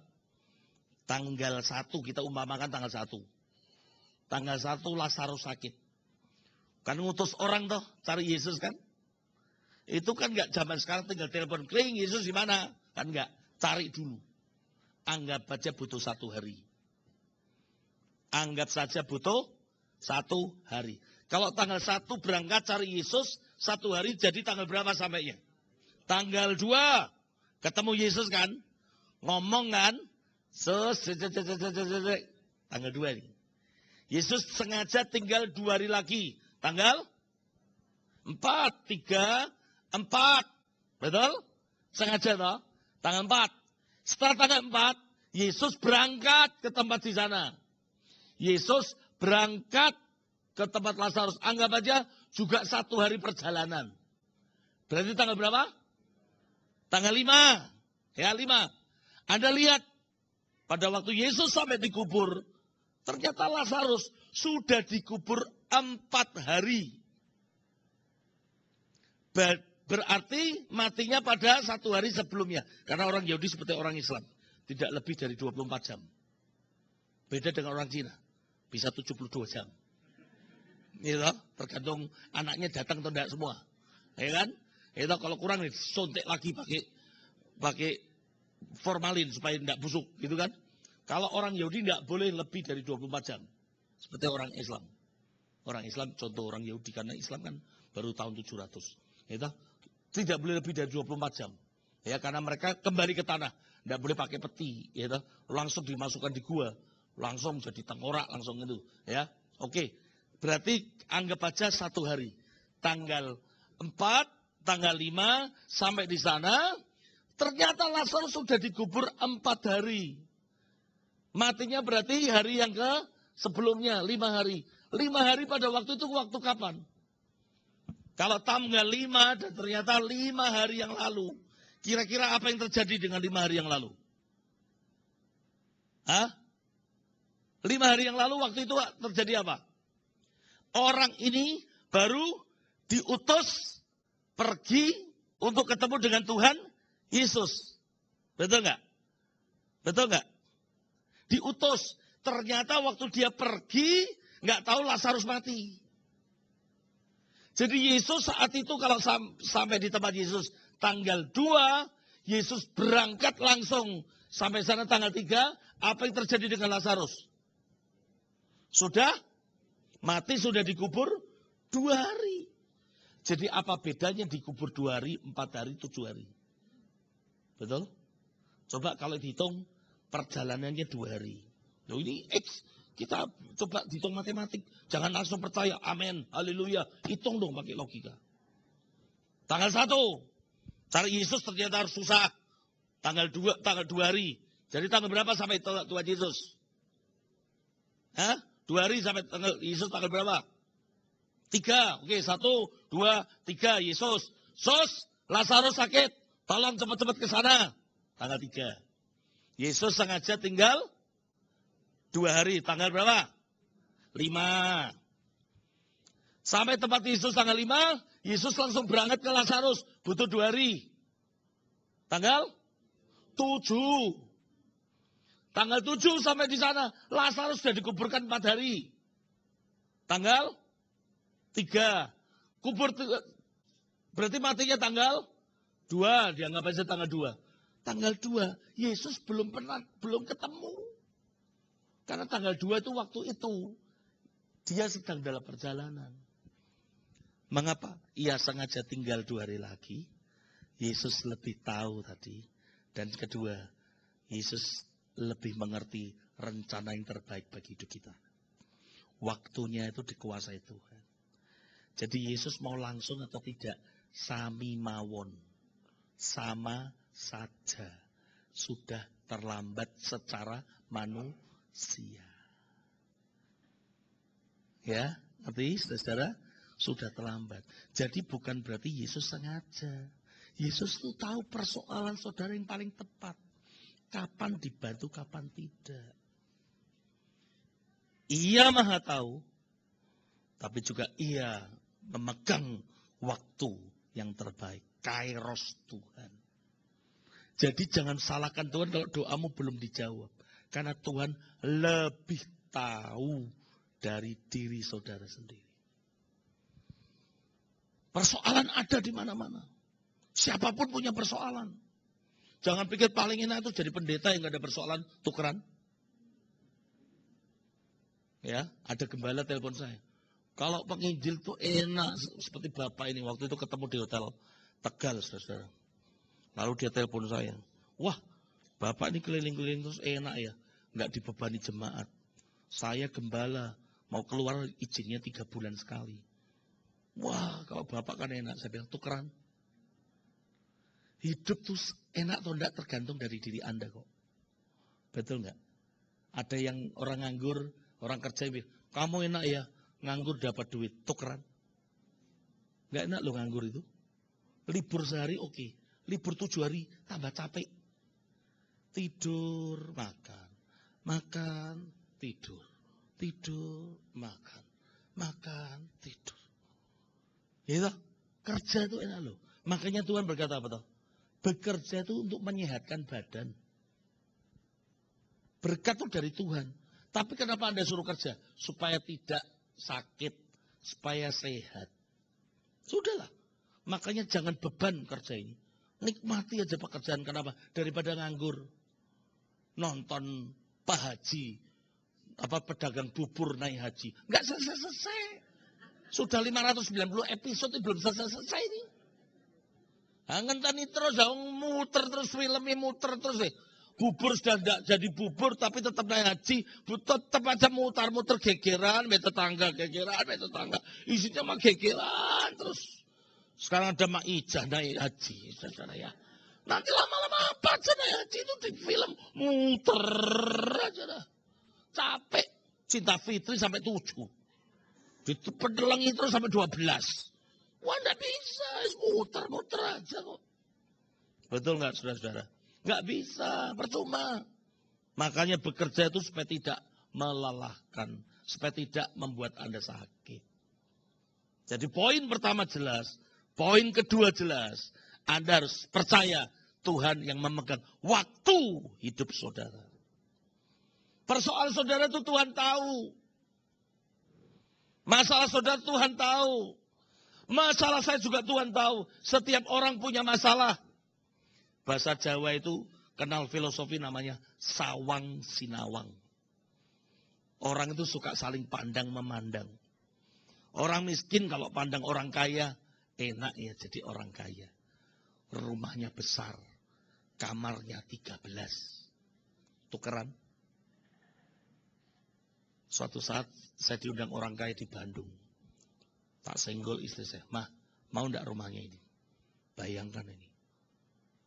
tanggal 1, kita umpamakan tanggal 1. Tanggal 1 Lazarus sakit. Kan ngutus orang toh, cari Yesus kan? Itu kan nggak zaman sekarang tinggal telepon, kling, Yesus di mana? Kan nggak, cari dulu. Anggap saja butuh 1 hari. Anggap saja butuh 1 hari. Kalau tanggal 1 berangkat cari Yesus, 1 hari jadi tanggal berapa sampainya? Tanggal 2. Ketemu Yesus kan? Ngomong kan? Tanggal 2 ini. Yesus sengaja tinggal 2 hari lagi. Tanggal 4, 3, 4. Betul? Sengaja toh? Tanggal 4. Setelah tanggal 4, Yesus berangkat ke tempat di sana. Yesus berangkat ke tempat Lazarus. Anggap aja juga 1 hari perjalanan. Berarti tanggal berapa? Tanggal 5. Ya, 5. Anda lihat, pada waktu Yesus sampai dikubur, ternyata Lazarus sudah dikubur 4 hari. Berarti matinya pada 1 hari sebelumnya. Karena orang Yahudi seperti orang Islam. Tidak lebih dari 24 jam. Beda dengan orang Cina. Bisa 72 jam. Gitu, tergantung anaknya datang atau tidak semua. Ya kan? Itu kalau kurang nih, suntik lagi pakai formalin supaya tidak busuk. Gitu kan? Kalau orang Yahudi tidak boleh lebih dari 24 jam. Seperti orang Islam. Orang Islam contoh orang Yahudi. Karena Islam kan baru tahun 700. Gitu? Tidak boleh lebih dari 24 jam. Ya, karena mereka kembali ke tanah. Nggak boleh pakai peti, ya toh. Langsung dimasukkan di gua, langsung jadi tengkorak, langsung itu, ya. Oke, berarti anggap aja 1 hari. Tanggal 4, tanggal 5, sampai di sana, ternyata Lazarus sudah dikubur 4 hari. Matinya berarti hari yang ke sebelumnya, 5 hari. 5 hari pada waktu itu waktu kapan? Kalau tanggal 5 dan ternyata 5 hari yang lalu. Kira-kira apa yang terjadi dengan 5 hari yang lalu? Hah? 5 hari yang lalu waktu itu terjadi apa? Orang ini baru diutus pergi untuk ketemu dengan Tuhan Yesus. Betul nggak? Betul nggak? Diutus. Ternyata waktu dia pergi, nggak tahu Lazarus mati. Jadi Yesus saat itu kalau sampai di tempat Yesus tanggal 2, Yesus berangkat langsung sampai sana tanggal 3, apa yang terjadi dengan Lazarus? Sudah mati, sudah dikubur 2 hari. Jadi apa bedanya dikubur 2 hari, 4 hari, 7 hari? Betul? Coba kalau dihitung perjalanannya 2 hari. Loh ini kita coba dihitung matematik. Jangan langsung percaya, amin, haleluya. Hitung dong pakai logika. Tanggal 1, cari Yesus ternyata harus susah. Tanggal 2 hari. Jadi tanggal berapa sampai Tuhan Yesus? Hah? 2 hari sampai Yesus tanggal berapa? 3. Oke, 1, 2, 3. Yesus. Lazarus sakit. Tolong cepat-cepat ke sana. Tanggal 3. Yesus sengaja tinggal 2 hari. Tanggal berapa? 5. Sampai tempat Yesus tanggal 5, Yesus langsung berangkat ke Lazarus. Butuh 2 hari. Tanggal 7. Tanggal 7 sampai di sana. Lazarus sudah dikuburkan 4 hari. Tanggal 3. Kubur, berarti matinya tanggal 2. Dianggap aja tanggal 2. Tanggal 2, Yesus belum ketemu. Karena tanggal 2 itu waktu itu. Dia sedang dalam perjalanan. Mengapa? Ia sengaja tinggal 2 hari lagi. Yesus lebih tahu tadi. Dan kedua, Yesus lebih mengerti rencana yang terbaik bagi hidup kita. Waktunya itu dikuasai Tuhan. Jadi Yesus mau langsung atau tidak, sami mawon. Sama saja. Sudah terlambat secara manusia. Ya, ngerti saudara? Sudah terlambat. Jadi bukan berarti Yesus sengaja. Yesus itu tahu persoalan saudara yang paling tepat. Kapan dibantu, kapan tidak. Ia maha tahu. Tapi juga ia memegang waktu yang terbaik. Kairos Tuhan. Jadi jangan salahkan Tuhan kalau doamu belum dijawab. Karena Tuhan lebih tahu dari diri saudara sendiri. Persoalan ada di mana-mana. Siapapun punya persoalan. Jangan pikir paling enak itu jadi pendeta yang gak ada persoalan, tukeran. Ya, ada gembala telepon saya. Kalau penginjil tuh enak, seperti Bapak ini waktu itu ketemu di hotel Tegal, saudara. Lalu dia telepon saya. Wah, Bapak ini keliling-keliling terus enak ya. Nggak dibebani jemaat. Saya gembala, mau keluar izinnya 3 bulan sekali. Wah, kalau Bapak kan enak. Saya bilang, tukeran. Hidup tuh enak atau enggak tergantung dari diri Anda kok. Betul nggak? Ada yang orang nganggur, orang kerja bilang, kamu enak ya, nganggur dapat duit, tukeran. Nggak enak loh nganggur itu. Libur sehari oke. Libur 7 hari tambah capek. Tidur, makan. Makan, tidur. Tidur, makan. Makan, tidur. Ya, kerja itu enak loh. Makanya Tuhan berkata apa toh? Bekerja itu untuk menyehatkan badan. Berkat itu dari Tuhan. Tapi kenapa Anda suruh kerja? Supaya tidak sakit, supaya sehat. Sudahlah. Makanya jangan beban kerja ini. Nikmati aja pekerjaan. Kenapa? Daripada nganggur. Nonton Pak Haji. Pedagang bubur naik haji. Enggak selesai-selesai. Sudah 590 episode belum selesai-selesai ini. Ngenteni terus, muter terus filmnya muter terus. Bubur sudah tidak jadi bubur, tapi tetap naik haji. Tetap aja mutar-muter gegeran, tetangga gegeran, tetangga. Isinya mah gegeran terus. Sekarang ada mak ijah naik haji, saudara ya. Nanti lama-lama apa aja naik haji itu di film muter aja dah. Capek. Cinta Fitri sampai 7. Dipedelengi terus sampai 12. Wah, enggak bisa, muter-muter aja kok. Betul nggak, saudara-saudara? Nggak bisa, percuma. Makanya bekerja itu supaya tidak melelahkan, supaya tidak membuat Anda sakit. Jadi poin pertama jelas, poin kedua jelas. Anda harus percaya Tuhan yang memegang waktu hidup saudara. Persoalan saudara itu Tuhan tahu. Masalah saudara Tuhan tahu. Masalah saya juga Tuhan tahu. Setiap orang punya masalah. Bahasa Jawa itu kenal filosofi namanya sawang sinawang. Orang itu suka saling pandang memandang. Orang miskin kalau pandang orang kaya, enak ya jadi orang kaya. Rumahnya besar, kamarnya 13. Tukeran. Suatu saat saya diundang orang kaya di Bandung. Tak senggol istri saya, "Mah, mau enggak rumahnya ini?" Bayangkan ini.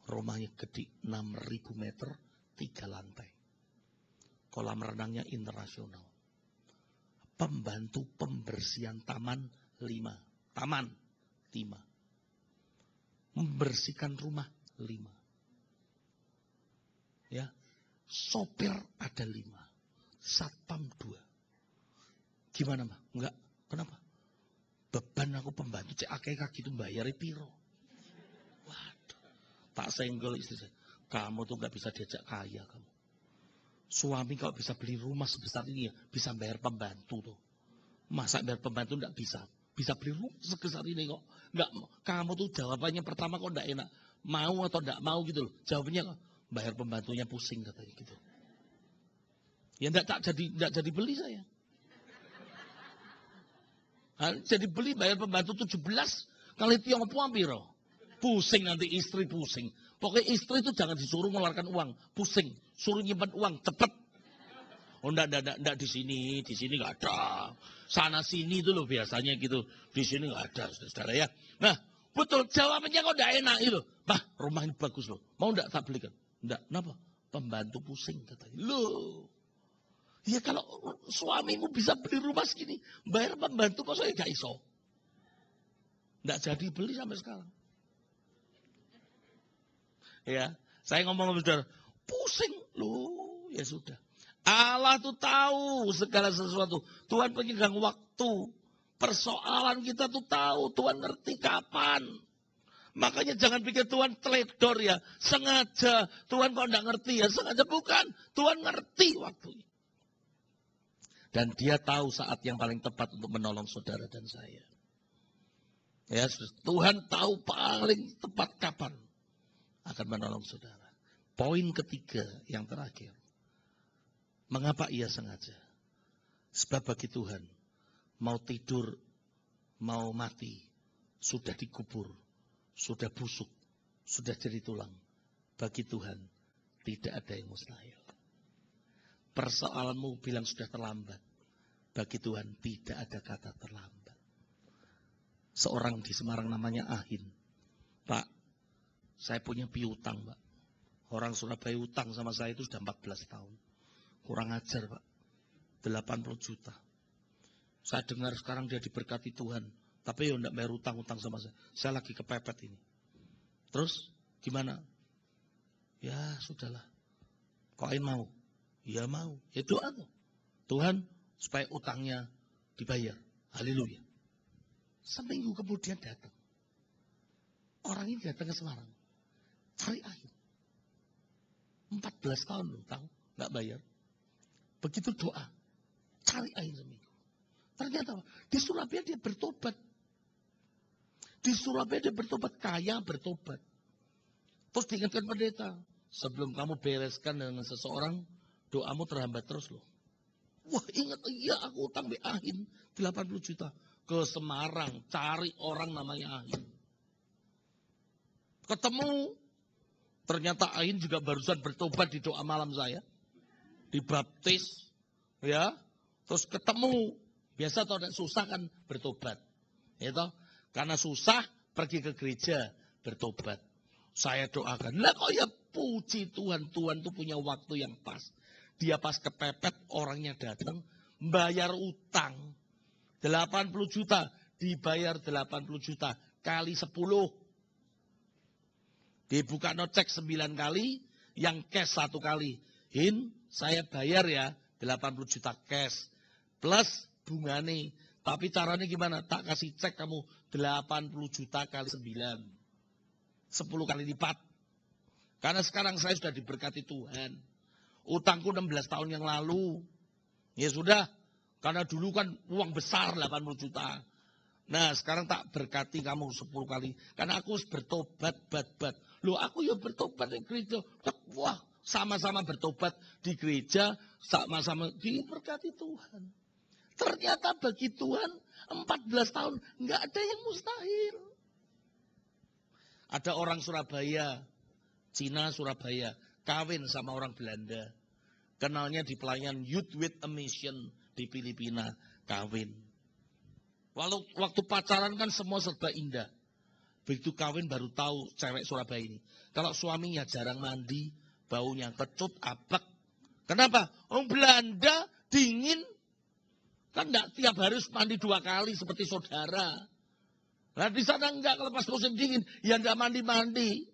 Rumahnya gede 6.000 meter, 3 lantai. Kolam renangnya internasional. Pembantu pembersihan taman 5. Taman 5. Membersihkan rumah 5. Ya. Sopir ada 5. Satpam 2. Gimana, Mbak? Enggak. Kenapa? Beban aku pembantu cek akeh kaki itu bayari piro. Waduh. Tak senggol istri saya. Kamu tuh nggak bisa diajak kaya kamu. Suami kalau bisa beli rumah sebesar ini ya bisa bayar pembantu tuh. Masa bayar pembantu nggak bisa? Bisa beli rumah sebesar ini kok. Nggak. Kamu tuh jawabannya pertama kok nggak enak. Mau atau nggak mau gitu loh. Jawabannya kok bayar pembantunya pusing katanya gitu. Ya nggak jadi beli saya. Jadi beli bayar pembantu 17 kali tiongpo piro. Pusing nanti istri pusing. Pokoknya istri itu jangan disuruh mengeluarkan uang. Pusing. Suruh nyimpan uang. Cepet. Oh enggak di sini enggak ada. Sana sini itu loh biasanya gitu. Di sini enggak ada, saudara ya. Nah, betul jawabannya kok enggak enak itu. Bah, rumah ini bagus loh. Mau enggak tak belikan? Enggak. Kenapa? Pembantu pusing katanya. Loh. Ya kalau suamimu bisa beli rumah segini, bayar pembantu kok saya enggak iso. Enggak jadi beli sampai sekarang. Ya, saya ngomong sama saudara, pusing loh, ya sudah. Allah tuh tahu segala sesuatu. Tuhan pemegang waktu. Persoalan kita tuh tahu, Tuhan ngerti kapan. Makanya jangan pikir Tuhan teledor ya, sengaja. Tuhan kok enggak ngerti ya, sengaja bukan. Tuhan ngerti waktunya. Dan dia tahu saat yang paling tepat untuk menolong saudara dan saya. Ya, Tuhan tahu paling tepat kapan akan menolong saudara. Poin ketiga yang terakhir. Mengapa ia sengaja? Sebab bagi Tuhan, mau tidur, mau mati, sudah dikubur, sudah busuk, sudah jadi tulang. Bagi Tuhan, tidak ada yang mustahil. Persoalanmu bilang sudah terlambat. Bagi Tuhan, tidak ada kata terlambat. Seorang di Semarang namanya Ahin. Pak, saya punya piutang, Pak. Orang Surabaya utang sama saya itu sudah 14 tahun. Kurang ajar, Pak. 80 juta. Saya dengar sekarang dia diberkati Tuhan. Tapi ya enggak bayar utang-utang sama saya. Saya lagi kepepet ini. Terus gimana? Ya sudahlah. Kok Ain mau? Ya mau. Ya doa tuh. Tuhan supaya utangnya dibayar. Haleluya. Seminggu kemudian datang. Orang ini datang ke Semarang. Cari Ain. 14 tahun loh, tahu? Nggak bayar. Begitu doa. Cari Ain seminggu. Ternyata di Surabaya dia bertobat. Di Surabaya dia bertobat. Kaya bertobat. Terus diingatkan pendeta. Sebelum kamu bereskan dengan seseorang, doamu terhambat terus loh. Wah ingat, iya aku utang di Ain 80 juta. Ke Semarang, cari orang namanya Ain. Ketemu, Ternyata Ain juga barusan bertobat di doa malam saya. Dibaptis, ya. Terus ketemu. Biasa atau tidak susah kan bertobat. Ya toh? Karena susah pergi ke gereja bertobat. Saya doakan. Lah kok ya puji Tuhan. Tuhan tuh punya waktu yang pas. Dia pas kepepet, orangnya datang. Bayar utang. 80 juta. Dibayar 80 juta. Kali 10. Dibuka no cek 9 kali. Yang cash 1 kali. Saya bayar ya 80 juta cash. Plus bungane. Tapi caranya gimana? Tak kasih cek kamu 80 juta kali 9. 10 kali lipat. Karena sekarang saya sudah diberkati Tuhan. Utangku 16 tahun yang lalu. Ya sudah. Karena dulu kan uang besar 80 juta. Nah sekarang tak berkati kamu 10 kali. Karena aku harus bertobat. Loh aku ya bertobat di gereja. Wah sama-sama bertobat di gereja. Sama-sama diberkati Tuhan. Ternyata bagi Tuhan 14 tahun nggak ada yang mustahil. Ada orang Surabaya, Cina Surabaya, kawin sama orang Belanda. Kenalnya di pelayan Youth with a Mission di Filipina, kawin. Waktu pacaran kan semua serba indah. Begitu kawin baru tahu cewek Surabaya ini. Kalau suaminya jarang mandi, baunya kecut, abek. Kenapa? Orang Belanda dingin. Kan enggak tiap hari mandi 2 kali seperti saudara. Nah di sana enggak, kalau pas musim dingin, ya enggak mandi-mandi.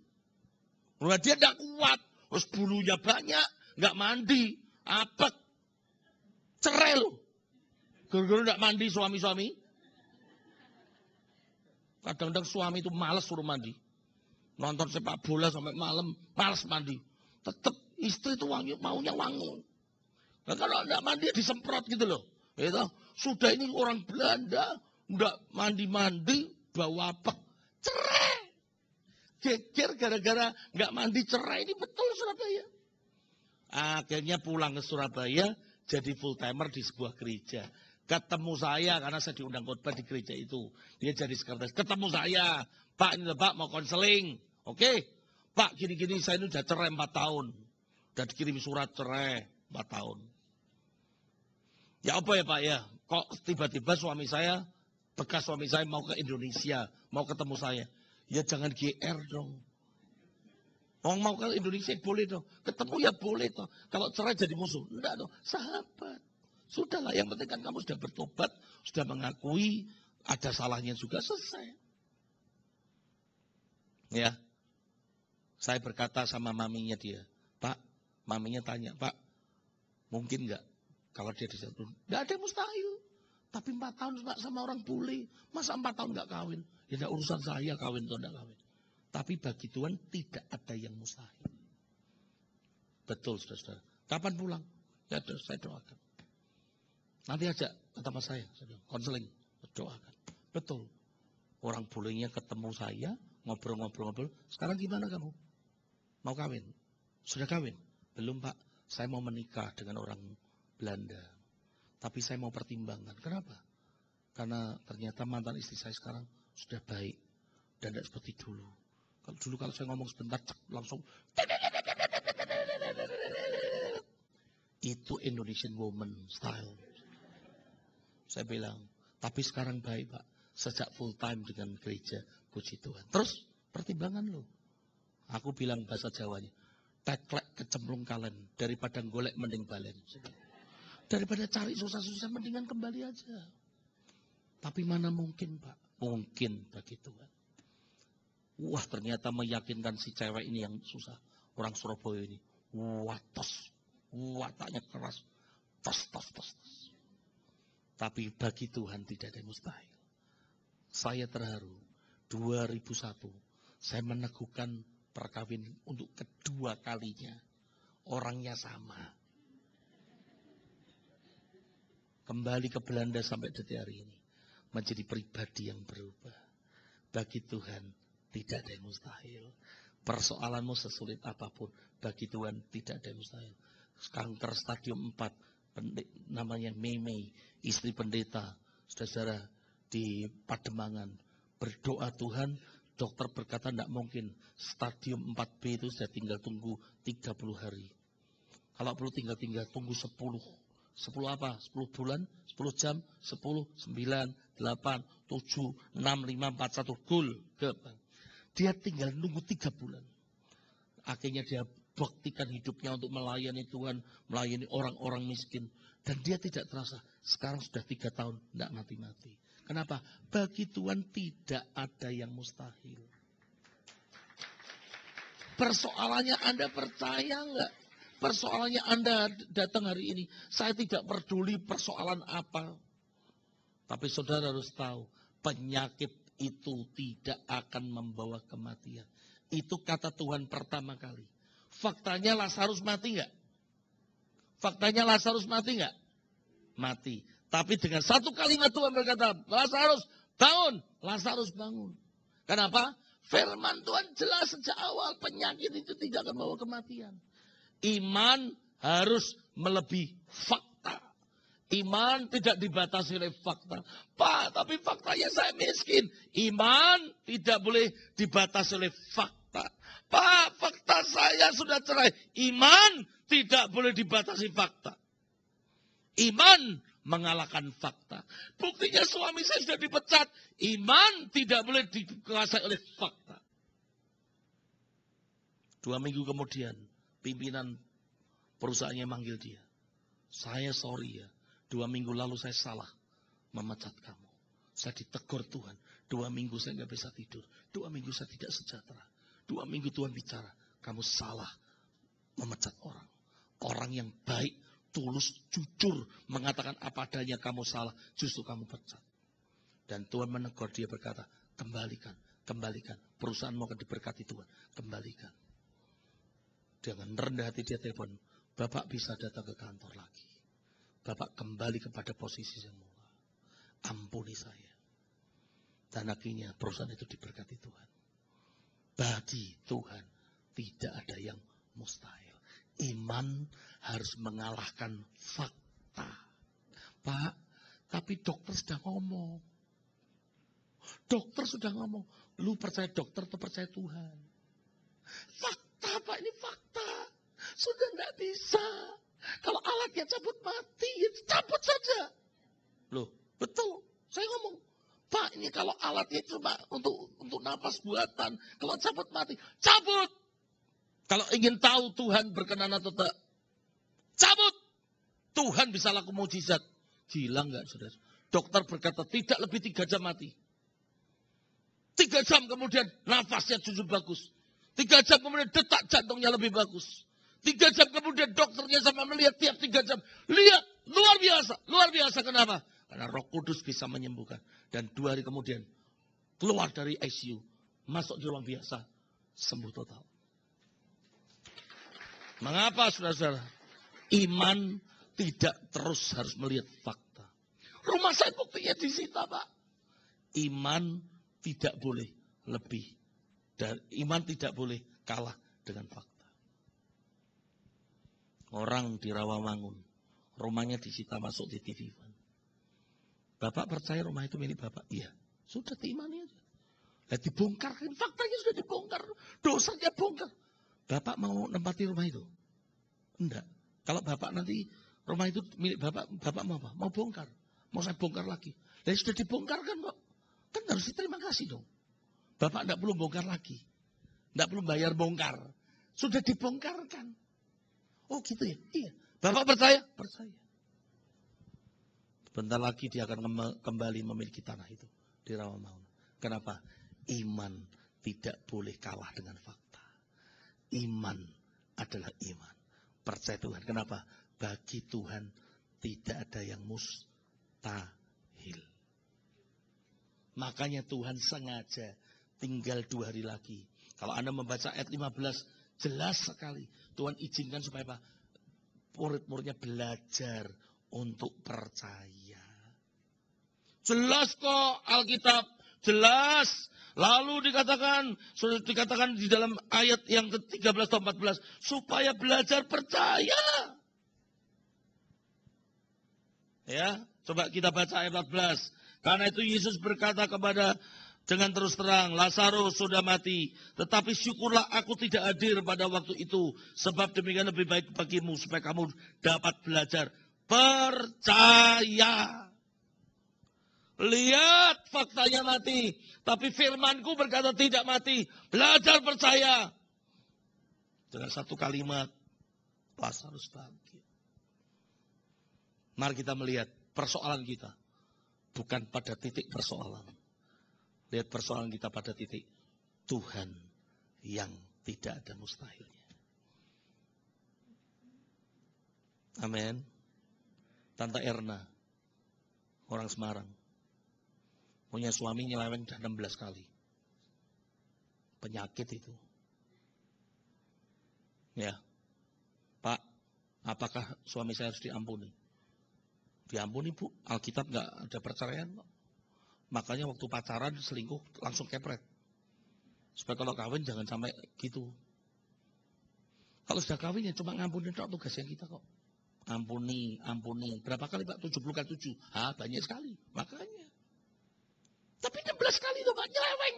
Nah dia enggak kuat, terus bulunya banyak, enggak mandi, apek, cerai loh. Gara-gara enggak mandi suami-suami. Kadang-kadang suami itu malas suruh mandi. Nonton sepak bola sampai malam, malas mandi. Tetap istri itu maunya wangi. Nah kalau enggak mandi disemprot gitu loh. Itu sudah ini orang Belanda enggak mandi-mandi bau apek, cerai. Geger gara-gara enggak mandi cerai, ini betul Surabaya. Akhirnya pulang ke Surabaya jadi full timer di sebuah gereja. Ketemu saya karena saya diundang khotbah di gereja itu. Dia jadi sekretaris. Ketemu saya, Pak ini Pak mau konseling. Oke, Pak gini-gini saya ini udah cerai 4 tahun. Udah dikirim surat cerai 4 tahun. Ya apa ya Pak ya, kok tiba-tiba bekas suami saya mau ke Indonesia, mau ketemu saya. Ya jangan GR dong. Orang mau ke Indonesia boleh dong, ketemu ya boleh dong. Kalau cerai jadi musuh, enggak dong, sahabat. Sudahlah, yang penting kan kamu sudah bertobat, sudah mengakui, ada salahnya juga, selesai. Ya, saya berkata sama maminya dia, Pak, maminya tanya, Pak, mungkin enggak? Kalau dia disatu, enggak ada yang mustahil. Tapi 4 tahun sama orang bule, masa 4 tahun enggak kawin? Ya enggak urusan saya kawin atau enggak kawin. Tapi bagi Tuhan tidak ada yang mustahil. Betul, saudara-saudara. Kapan pulang? Ya saya doakan. Nanti ajak ke tempat saya konseling, doakan. Betul. Orang bulenya ketemu saya, ngobrol-ngobrol. Sekarang gimana kamu? Mau kawin? Sudah kawin? Belum Pak, saya mau menikah dengan orang Belanda. Tapi saya mau pertimbangkan. Kenapa? Karena ternyata mantan istri saya sekarang sudah baik. Dan tidak seperti dulu. Kalau saya ngomong sebentar, langsung. Itu Indonesian woman style. Saya bilang, tapi sekarang baik Pak. Sejak full time dengan gereja, puji Tuhan. Terus, pertimbangan lo. Aku bilang bahasa Jawanya. Teklek kecemplung kalen. Daripada golek mending balen. Daripada cari susah-susah, mendingan kembali aja. Tapi mana mungkin Pak? Mungkin bagi Tuhan. Wah ternyata meyakinkan si cewek ini yang susah. Orang Surabaya ini. Wah tos. Wataknya keras. Tos. Tapi bagi Tuhan tidak ada yang mustahil. Saya terharu. 2001. Saya meneguhkan perkawinan untuk kedua kalinya. Orangnya sama. Kembali ke Belanda sampai detik hari ini. Menjadi pribadi yang berubah. Bagi Tuhan tidak ada yang mustahil. Persoalanmu sesulit apapun. Bagi Tuhan tidak ada yang mustahil. Kanker stadium 4. Namanya Mei. Istri pendeta. Saudara di Pademangan. Berdoa Tuhan. Dokter berkata tidak mungkin. Stadium 4B itu sudah tinggal tunggu 30 hari. Kalau perlu tinggal tunggu 10. 10 apa? 10 bulan, 10 jam, 10, 9, 8, 7, 6, 5, 4, 1, gol. Dia tinggal nunggu 3 bulan. Akhirnya dia baktikan hidupnya untuk melayani Tuhan, melayani orang-orang miskin. Dan dia tidak terasa, sekarang sudah 3 tahun, tidak mati-mati. Kenapa? Bagi Tuhan tidak ada yang mustahil. Persoalannya Anda percaya enggak? Persoalannya Anda datang hari ini, saya tidak peduli persoalan apa. Tapi saudara harus tahu, penyakit itu tidak akan membawa kematian. Itu kata Tuhan pertama kali. Faktanya Lazarus mati enggak? Faktanya Lazarus mati enggak? Mati. Tapi dengan satu kalimat Tuhan berkata, Lazarus bangun. Lazarus bangun. Kenapa? Firman Tuhan jelas sejak awal, penyakit itu tidak akan membawa kematian. Iman harus melebihi fakta. Iman tidak dibatasi oleh fakta. Pak, tapi faktanya saya miskin. Iman tidak boleh dibatasi oleh fakta. Pak, fakta saya sudah cerai. Iman tidak boleh dibatasi fakta. Iman mengalahkan fakta. Buktinya suami saya sudah dipecat. Iman tidak boleh dikuasai oleh fakta. 2 minggu kemudian, pimpinan perusahaannya manggil dia. Saya sorry ya, 2 minggu lalu saya salah memecat kamu. Saya ditegur Tuhan. 2 minggu saya nggak bisa tidur. 2 minggu saya tidak sejahtera. 2 minggu Tuhan bicara, kamu salah memecat orang. Orang yang baik, tulus, jujur, mengatakan apa adanya kamu salah, justru kamu pecat. Dan Tuhan menegur dia berkata, kembalikan. Perusahaanmu akan diberkati Tuhan, kembalikan. Dengan rendah hati dia telepon, Bapak bisa datang ke kantor lagi. Bapak kembali kepada posisi semula. Ampuni saya. Dan akhirnya perusahaan itu diberkati Tuhan. Bagi Tuhan tidak ada yang mustahil. Iman harus mengalahkan fakta. Pak, tapi dokter sudah ngomong. Dokter sudah ngomong. Lu percaya dokter atau percaya Tuhan? Fakta, Pak, ini fakta. Sudah tidak bisa. Kalau alatnya cabut mati, ya cabut saja. Loh, betul. Saya ngomong, Pak, ini kalau alatnya cuma untuk napas buatan. Kalau cabut mati, cabut. Kalau ingin tahu Tuhan berkenan atau tak, cabut. Tuhan bisa lakukan mujizat. Gila enggak, saudara? Dokter berkata tidak lebih 3 jam mati. 3 jam kemudian nafasnya justru bagus. 3 jam kemudian detak jantungnya lebih bagus. 3 jam kemudian dokternya sama melihat tiap 3 jam. Lihat, luar biasa. Luar biasa, kenapa? Karena Roh Kudus bisa menyembuhkan. Dan 2 hari kemudian keluar dari ICU. Masuk di ruang biasa. Sembuh total. Mengapa, saudara-saudara? Iman tidak terus harus melihat fakta. Rumah saya buktinya disita, Pak. Iman tidak boleh lebih. Dan iman tidak boleh kalah dengan fakta. Orang di Rawamangun, rumahnya disita masuk di TV. Bapak percaya rumah itu milik Bapak? Iya. Sudah diimani aja. Nah, dibongkar, faktanya sudah dibongkar. Dosanya bongkar. Bapak mau nempati rumah itu? Enggak. Kalau Bapak nanti rumah itu milik Bapak, Bapak mau apa? Mau bongkar. Mau saya bongkar lagi. Dan sudah dibongkar kan, Pak? Kan harus diterima kasih dong. Bapak enggak perlu bongkar lagi. Enggak perlu bayar bongkar. Sudah dibongkarkan. Oh gitu ya? Iya. Bapak percaya? Percaya. Bentar lagi dia akan kembali memiliki tanah itu di Rawamangun. Kenapa? Iman tidak boleh kalah dengan fakta. Iman adalah iman. Percaya Tuhan. Kenapa? Bagi Tuhan tidak ada yang mustahil. Makanya Tuhan sengaja tinggal 2 hari lagi. Kalau Anda membaca ayat 15, jelas sekali. Tuhan izinkan supaya apa? Murid-muridnya belajar untuk percaya. Jelas kok Alkitab. Jelas. Lalu sudah dikatakan di dalam ayat yang ke-13 atau 14. Supaya belajar percaya. Ya, coba kita baca ayat 14. Karena itu Yesus berkata kepada dengan terus terang, Lazarus sudah mati. Tetapi syukurlah aku tidak hadir pada waktu itu. Sebab demikian lebih baik bagimu supaya kamu dapat belajar. Percaya. Lihat faktanya mati. Tapi firmanku berkata tidak mati. Belajar percaya. Dengan satu kalimat, Lazarus bangkit. Mari kita melihat persoalan kita. Bukan pada titik persoalan. Lihat persoalan kita pada titik Tuhan yang tidak ada mustahilnya. Amin. Tante Erna, orang Semarang, punya suami nyeleweng 16 kali. Penyakit itu. Ya, Pak, apakah suami saya harus diampuni? Diampuni, Bu. Alkitab nggak ada perceraian kok. Makanya waktu pacaran selingkuh langsung kepret. Supaya kalau kawin jangan sampai gitu. Kalau sudah kawin ya cuma ngampuni itu tugasnya kita kok. Ampuni. Berapa kali Pak? 70 kali 7. Banyak sekali. Makanya. Tapi 16 kali itu Pak nyeleweng.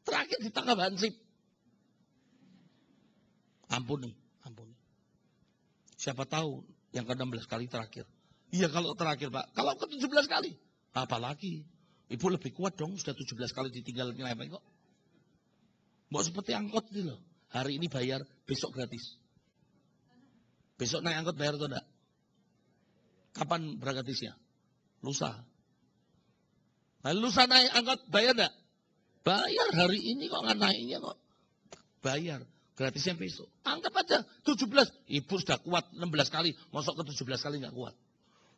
Terakhir di tangga hansip. Ampuni. Siapa tahu yang ke-16 kali terakhir. Iya kalau terakhir Pak. Kalau ke-17 kali. Apalagi. Ibu lebih kuat dong, sudah 17 kali ditinggal nyeleweng kok. Mau seperti angkot gitu loh. Hari ini bayar, besok gratis. Besok naik angkot bayar atau enggak? Kapan bergratisnya? Lusa. Nah, lusa naik angkot bayar enggak? Bayar hari ini kok nggak naiknya kok. Bayar. Gratisnya besok. Anggap aja 17. Ibu sudah kuat 16 kali. Masuk ke 17 kali nggak kuat.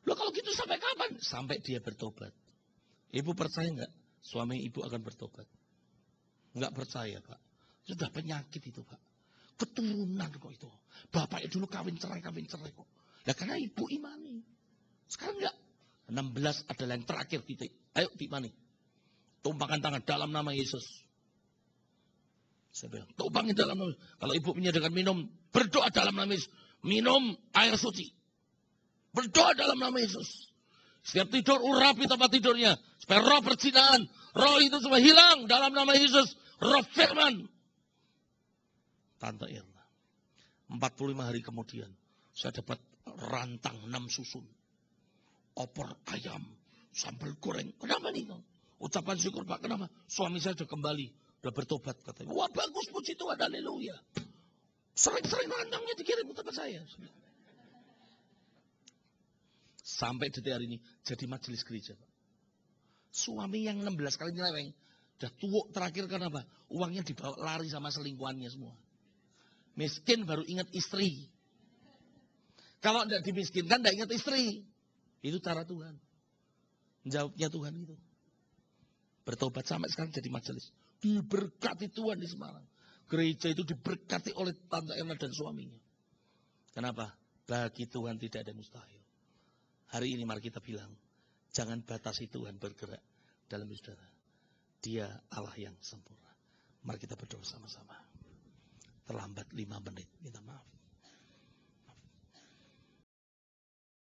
Loh kalau gitu sampai kapan? Sampai dia bertobat. Ibu percaya nggak? Suami ibu akan bertobat. Nggak percaya Pak. Sudah penyakit itu Pak. Keturunan kok itu. Bapaknya dulu kawin cerai kok. Nah karena ibu imani. Sekarang nggak. 16 adalah yang terakhir titik. Ayo diimani. Tumpangkan tangan dalam nama Yesus. Saya bilang, tumpangin dalam nama Yesus. Kalau ibu menyediakan minum, berdoa dalam nama Yesus. Minum air suci. Berdoa dalam nama Yesus. Setiap tidur, urapi tempat tidurnya. Supaya roh perzinaan, roh itu semua hilang dalam nama Yesus. Roh firman. Tante Irna. 45 hari kemudian, saya dapat rantang 6 susun. Opor ayam, sambal goreng. Kenapa nih? Ucapan syukur Pak, kenapa? Suami saya sudah kembali, sudah bertobat katanya. Wah bagus, puji Tuhan, haleluya. Sering-sering rantangnya dikirim ke tempat saya. Sampai detik hari ini jadi majelis gereja. Suami yang 16 kali nyeleweng, udah tuuk terakhir karena apa? Uangnya dibawa lari sama selingkuhannya semua. Miskin baru ingat istri. Kalau tidak dimiskinkan, tidak ingat istri. Itu cara Tuhan. Jawabnya Tuhan itu. Bertobat sampai sekarang jadi majelis. Diberkati Tuhan di Semarang. Gereja itu diberkati oleh Tante Erna dan suaminya. Kenapa? Bagi Tuhan tidak ada mustahil. Hari ini mari kita bilang, jangan batasi Tuhan bergerak dalam hidup saudara. Dia Allah yang sempurna. Mari kita berdoa sama-sama. Terlambat 5 menit, minta maaf.